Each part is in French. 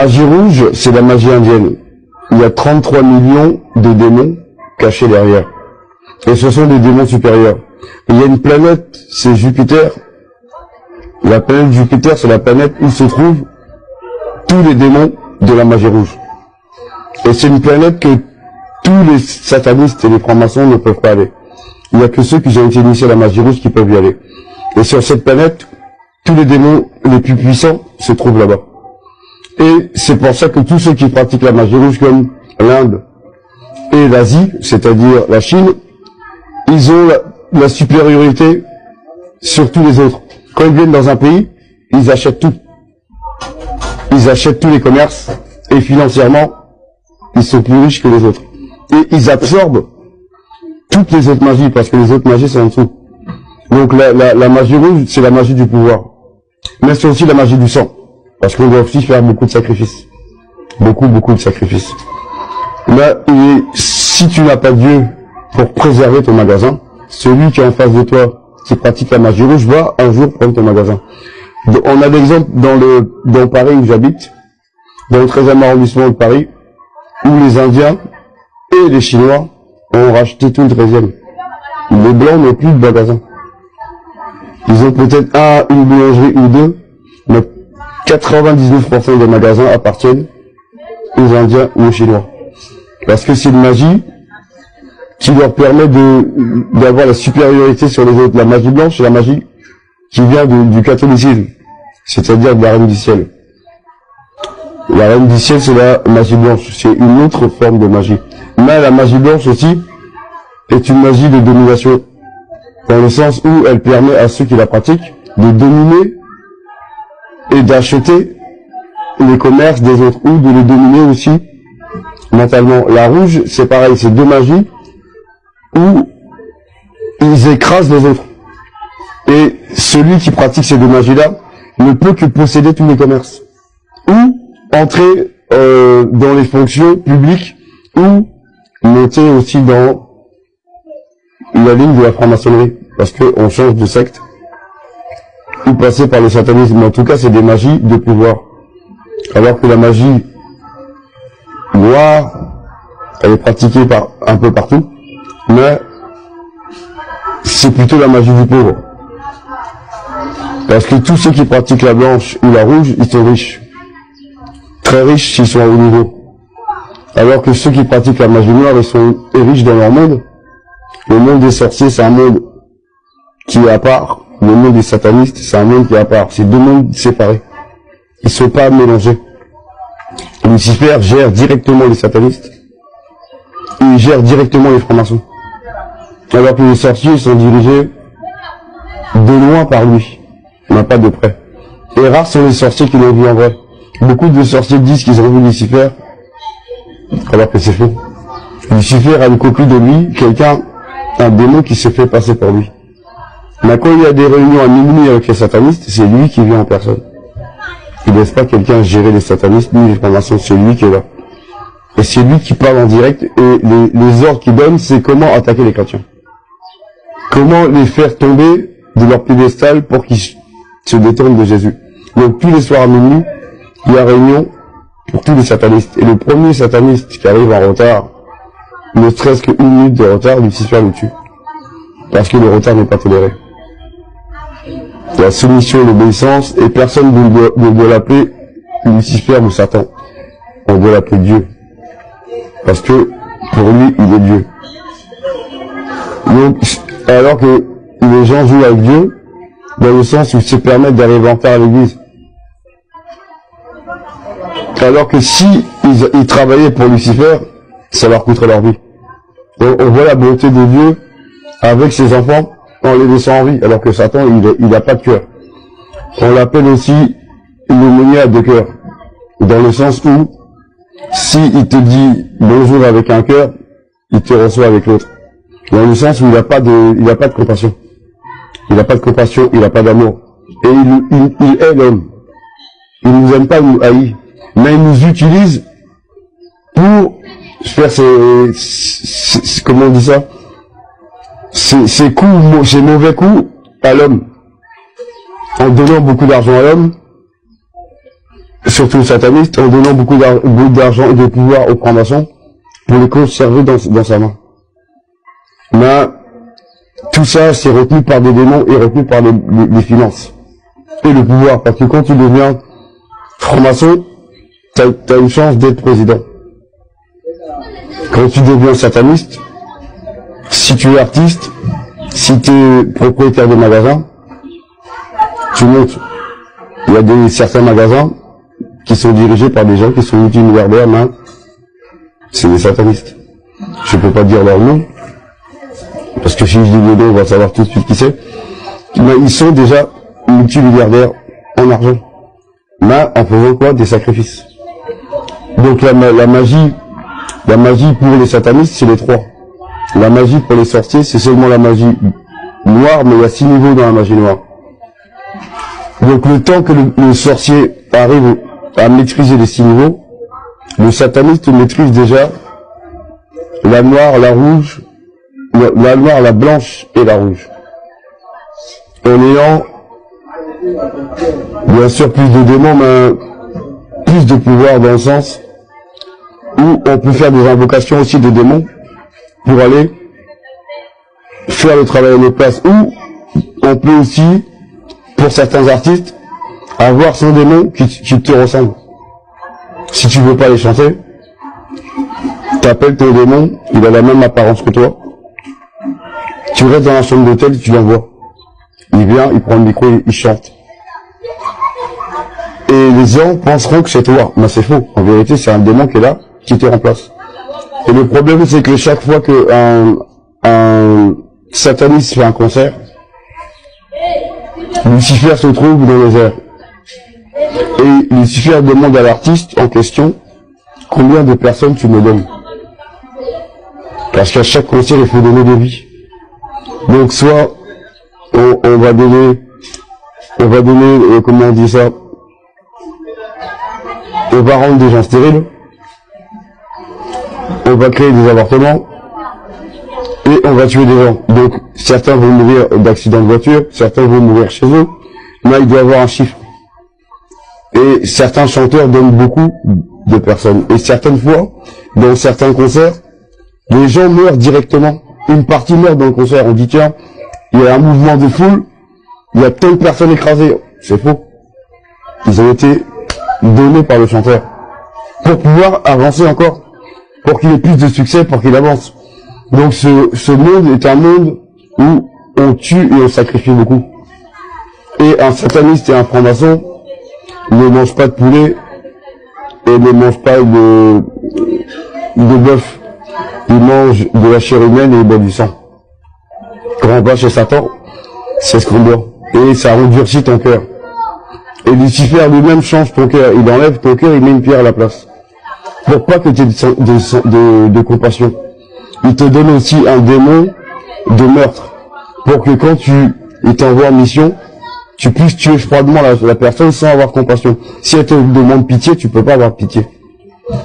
magie rouge, c'est la magie indienne. Il y a 33 millions de démons cachés derrière. Et ce sont des démons supérieurs. Et il y a une planète, c'est Jupiter. La planète Jupiter, c'est la planète où se trouvent tous les démons de la magie rouge. Et c'est une planète que tous les satanistes et les francs-maçons ne peuvent pas aller. Il n'y a que ceux qui ont été initiés à la magie rouge qui peuvent y aller. Et sur cette planète, tous les démons les plus puissants se trouvent là-bas. Et c'est pour ça que tous ceux qui pratiquent la magie rouge, comme l'Inde et l'Asie, c'est-à-dire la Chine, ils ont la supériorité sur tous les autres. Quand ils viennent dans un pays, ils achètent tout. Ils achètent tous les commerces, et financièrement, ils sont plus riches que les autres. Et ils absorbent toutes les autres magies, parce que les autres magies sont en dessous. Donc la magie rouge, c'est la magie du pouvoir. Mais c'est aussi la magie du sang. Parce qu'on doit aussi faire beaucoup de sacrifices. Beaucoup de sacrifices. Là, si tu n'as pas Dieu pour préserver ton magasin, celui qui est en face de toi, qui pratique la magie rouge, va un jour prendre ton magasin. On a l'exemple dans Paris où j'habite, dans le 13e arrondissement de Paris, où les Indiens et les Chinois ont racheté tout le 13e. Les Blancs n'ont plus de magasin. Ils ont peut-être une boulangerie ou deux, mais 99% des magasins appartiennent aux Indiens ou aux Chinois. Parce que c'est une magie qui leur permet d'avoir la supériorité sur les autres. La magie blanche, c'est la magie qui vient du catholicisme, c'est-à-dire de la reine du ciel. La reine du ciel, c'est la magie blanche, c'est une autre forme de magie. Mais la magie blanche aussi est une magie de domination, dans le sens où elle permet à ceux qui la pratiquent de dominer et d'acheter les commerces des autres, ou de les dominer aussi mentalement. La rouge, c'est pareil, c'est deux magies où ils écrasent les autres. Et celui qui pratique ces deux magies-là ne peut que posséder tous les commerces, ou entrer dans les fonctions publiques, ou monter aussi dans la ligne de la franc-maçonnerie, parce qu'on change de secte, ou passer par le satanisme. Mais en tout cas, c'est des magies de pouvoir. Alors que la magie noire, elle est pratiquée un peu partout, mais c'est plutôt la magie du pauvre. Parce que tous ceux qui pratiquent la blanche ou la rouge, ils sont riches. Très riches s'ils sont à haut niveau. Alors que ceux qui pratiquent la magie noire, ils sont riches dans leur monde. Le monde des sorciers, c'est un monde qui est à part. Le monde des satanistes, c'est un monde qui est à part. C'est deux mondes séparés. Ils ne sont pas mélangés. Lucifer gère directement les satanistes. Il gère directement les francs-maçons. Alors que les sorciers sont dirigés de loin par lui. On n'a pas de près. Et rares sont les sorciers qui l'ont vu en vrai. Beaucoup de sorciers disent qu'ils ont vu Lucifer, alors que c'est faux. Lucifer a une copie de lui, un démon qui se fait passer pour lui. Mais quand il y a des réunions à minuit avec les satanistes, c'est lui qui vient en personne. Il ne laisse pas quelqu'un gérer les satanistes, ni les francs-maçons, c'est lui qui est là. Et c'est lui qui parle en direct, et les ordres qu'il donne, c'est comment attaquer les chrétiens. Comment les faire tomber de leur piédestal pour qu'ils se détournent de Jésus. Donc tous les soirs à minuit, il y a réunion pour tous les satanistes. Et le premier sataniste qui arrive en retard, ne serait-ce qu'une minute de retard, Lucifer le tue. Parce que le retard n'est pas toléré. La soumission, l'obéissance, et personne ne doit l'appeler Lucifer ou Satan. On doit l'appeler Dieu. Parce que, pour lui, il est Dieu. Donc, alors que les gens jouent avec Dieu, dans le sens où ils se permettent d'arriver en retard à l'église. Alors que si ils travaillaient pour Lucifer, ça leur coûterait leur vie. On voit la bonté de Dieu avec ses enfants en les laissant en vie, alors que Satan, il n'a pas de cœur. On l'appelle aussi l'aumônier de cœur, dans le sens où, si il te dit bonjour avec un cœur, il te reçoit avec l'autre. Dans le sens où il n'a pas de compassion. Il n'a pas de compassion, il n'a pas d'amour. Et il est l'homme. Il nous aime pas, il nous haït. Mais il nous utilise pour faire comment on dit ça? Ses coups, ses mauvais coups à l'homme. En donnant beaucoup d'argent à l'homme, surtout satanistes, en donnant beaucoup d'argent et de pouvoir aux francs-maçons pour les conserver dans sa main. Mais tout ça, c'est retenu par des démons et retenu par les finances et le pouvoir. Parce que quand tu deviens franc-maçon, t'as une chance d'être président. Quand tu deviens sataniste, si tu es artiste, si tu es propriétaire de magasin, tu montes. Il y a certains magasins qui sont dirigés par des gens qui sont multimilliardaires, mais c'est des satanistes. Je peux pas dire leur nom, parce que si je dis le nom, on va savoir tout de suite qui c'est. Mais ils sont déjà multimilliardaires en argent. Mais en faisant quoi? Des sacrifices. Donc la magie pour les satanistes, c'est les trois. La magie pour les sorciers, c'est seulement la magie noire, mais il y a 6 niveaux dans la magie noire. Donc le temps que le sorcier arrive à maîtriser les 6 niveaux, le sataniste maîtrise déjà la noire, la rouge, la noire, la blanche et la rouge. En ayant bien sûr plus de démons, mais plus de pouvoir dans le sens où on peut faire des invocations aussi de démons pour aller faire le travail à notre place. Ou on peut aussi, pour certains artistes, avoir son démon qui te ressemble. Si tu veux pas les chanter, t'appelles ton démon, il a la même apparence que toi. Tu restes dans la chambre d'hôtel, tu l'envoies. Il vient, il prend le micro, il chante. Et les gens penseront que c'est toi. Mais c'est faux. En vérité, c'est un démon qui est là, qui te remplace. Et le problème, c'est que chaque fois qu'un sataniste fait un concert, Lucifer se trouve dans les airs. Et Lucifer demande à l'artiste en question combien de personnes tu me donnes. Parce qu'à chaque concert, il faut donner des vies. Donc soit on va donner, comment on dit ça, on va rendre des gens stériles, on va créer des avortements, et on va tuer des gens. Donc certains vont mourir d'accidents de voiture, certains vont mourir chez eux, mais il doit y avoir un chiffre. Et certains chanteurs donnent beaucoup de personnes. Et certaines fois, dans certains concerts, les gens meurent directement. Une partie meurt dans le concert. On dit tiens, il y a un mouvement de foule, il y a telle personne écrasée. C'est faux. Ils ont été donnés par le chanteur. Pour pouvoir avancer encore. Pour qu'il ait plus de succès, pour qu'il avance. Donc ce monde est un monde où on tue et on sacrifie beaucoup. Et un sataniste et un franc-maçon ne mangent pas de poulet et ne mangent pas de bœuf. Ils mangent de la chair humaine et ils boivent du sang. Quand on va chez Satan, c'est ce qu'on boit. Et ça endurcit ton cœur. Et Lucifer lui-même change ton cœur. Il enlève ton cœur, il met une pierre à la place. Pour pas que tu aies de compassion. Il te donne aussi un démon de meurtre. Pour que quand il t'envoie en mission, tu puisses tuer froidement la personne sans avoir compassion. Si elle te demande pitié, tu peux pas avoir pitié.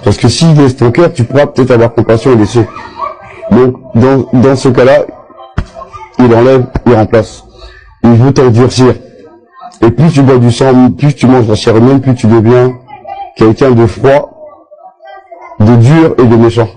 Parce que s'il laisse ton cœur, tu pourras peut-être avoir compassion et laisser. Donc, dans ce cas-là, il enlève, il remplace. Il veut t'endurcir. Et plus tu bois du sang, plus tu manges la chair humaine, plus tu deviens quelqu'un de froid, de dur et de méchant.